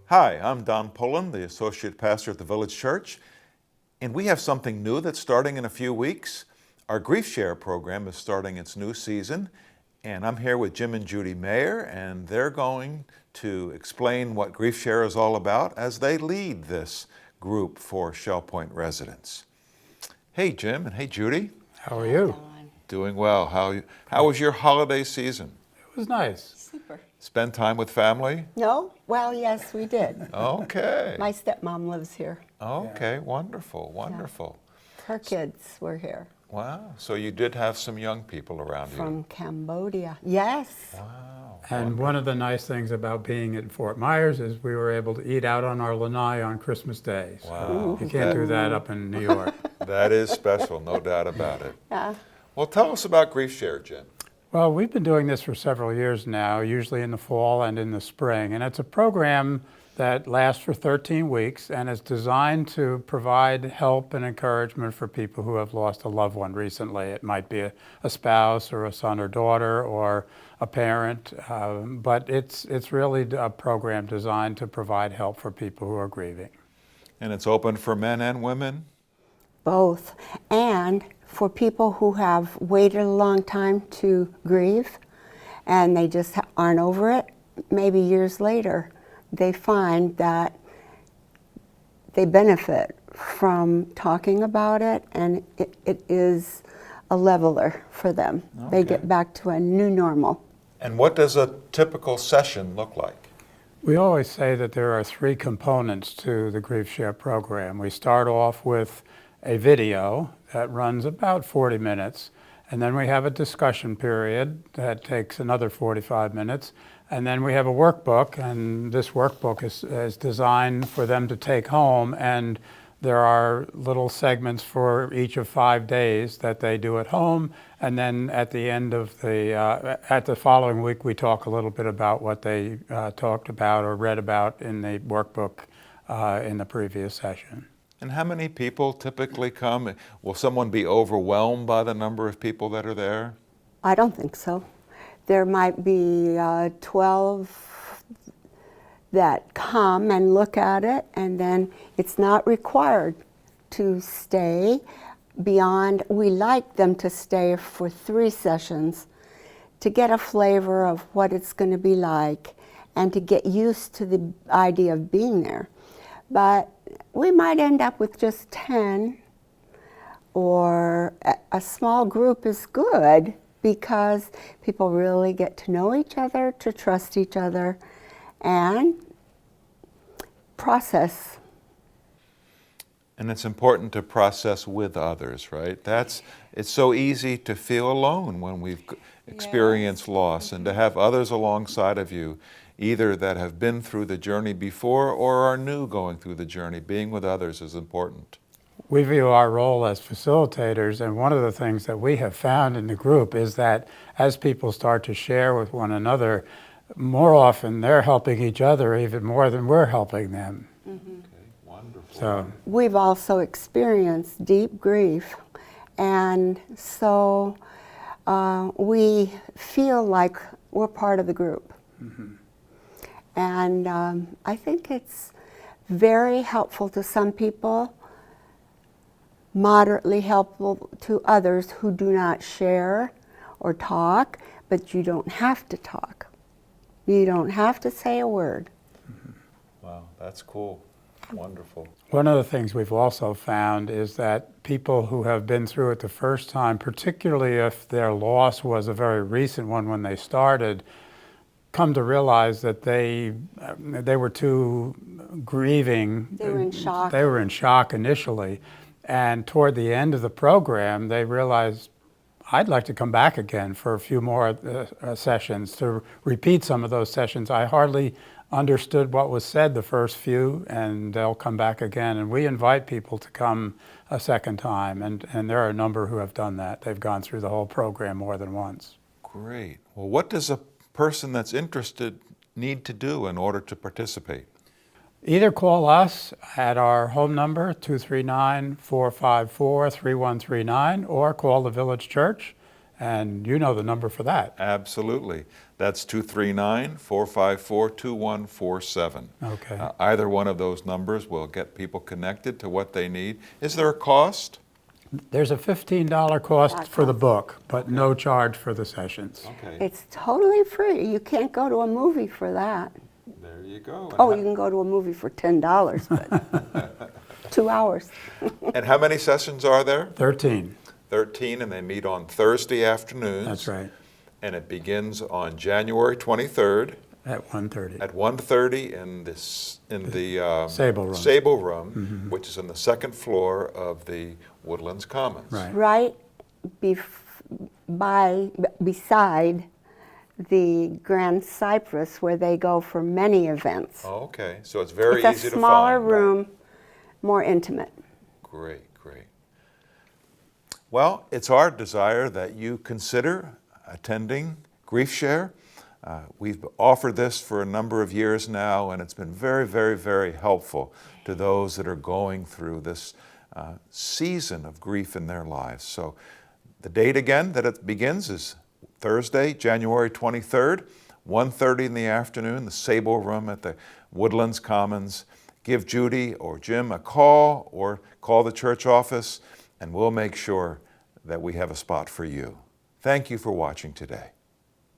Hi, I'm Don Pullen, the Associate Pastor at the Village Church, and we have something new that's starting in a few weeks. Our Griefshare program is starting its new season, and I'm here with Jim and Judy Mayer, and they're going to explain what Griefshare is all about as they lead this group for Shell Point residents. Hey, Jim, and hey, Judy. How are you? Doing well. How was your holiday season? It was nice. Super. Spend time with family? No? Well, yes, we did. Okay. My stepmom lives here. Okay, wonderful, wonderful. Her kids were here Wow, so you did have some young people around you. from Cambodia. Yes. Wow. And one of the nice things about being at Fort Myers is we were able to eat out on our lanai on Christmas Day. So Wow. you can't do that up in New York. That is special, no doubt about it. Yeah. Well, tell us about Griefshare, Jim. Well, we've been doing this for several years now, usually in the fall and in the spring. And it's a program that lasts for 13 weeks and is designed to provide help and encouragement for people who have lost a loved one recently. It might be a spouse or a son or daughter or a parent, but it's really a program designed to provide help for people who are grieving. And it's open for men and women? Both. And for people who have waited a long time to grieve and they just aren't over it, maybe years later, they find that they benefit from talking about it, and it is a leveler for them. Okay. They get back to a new normal. And what does a typical session look like? We always say that there are three components to the Griefshare program. We start off with a video that runs about 40 minutes, and then we have a discussion period that takes another 45 minutes, and then we have a workbook, and this workbook is designed for them to take home, and there are little segments for each of 5 days that they do at home, and then at the end of at the following week, we talk a little bit about what they talked about or read about in the workbook in the previous session. And how many people typically come? Will someone be overwhelmed by the number of people that are there? I don't think so. There might be 12 that come and look at it, and then it's not required to stay beyond. We like them to stay for 3 sessions to get a flavor of what it's going to be like and to get used to the idea of being there. But we might end up with just 10, or a small group is good because people really get to know each other, to trust each other, and process. And it's important to process with others, right? It's so easy to feel alone when we've experienced loss, and to have others alongside of you, either that have been through the journey before or are new going through the journey. Being with others is important. We view our role as facilitators, and one of the things that we have found in the group is that as people start to share with one another, more often they're helping each other even more than we're helping them. Mm-hmm. Okay, wonderful. So We've also experienced deep grief, and so we feel like we're part of the group. mm-hmm. And I think it's very helpful to some people, moderately helpful to others who do not share or talk, but you don't have to talk. You don't have to say a word. Wow, that's cool. Wonderful. One of the things we've also found is that people who have been through it the first time, particularly if their loss was a very recent one when they started, come to realize that they were too grieving. They were in shock. They were in shock initially. And toward the end of the program, they realized, I'd like to come back again for a few more sessions, to repeat some of those sessions. I hardly understood what was said the first few, and they'll come back again. And we invite people to come a second time, and there are a number who have done that. They've gone through the whole program more than once. Great. Well, what does a person that's interested need to do in order to participate? Either call us at our home number, 239-454-3139, or call the Village Church And you know the number for that. Absolutely. That's 239-454-2147. Okay. Either one of those numbers will get people connected to what they need. Is there a cost? There's a $15 cost for the book, but no charge for the sessions. Okay. It's totally free. You can't go to a movie for that. There you go. Oh, you can go to a movie for $10, but 2 hours. And how many sessions are there? 13. 13, and they meet on Thursday afternoons. That's right. And it begins on January 23rd At 1:30. at 1:30 in the Sable Room. Sable Room, which is on the second floor of the Woodlands Commons. Right. Right beside the Grand Cypress, where they go for many events. Oh, okay, so it's very It's easy a to find. smaller room, more intimate. Great, great. Well, it's our desire that you consider attending Griefshare. We've offered this for a number of years now, and it's been very, very, very helpful to those that are going through this season of grief in their lives. So the date again that it begins is Thursday, January 23rd, 1:30 in the afternoon, the Sable Room at the Woodlands Commons. Give Judy or Jim a call or call the church office, and we'll make sure that we have a spot for you. Thank you for watching today.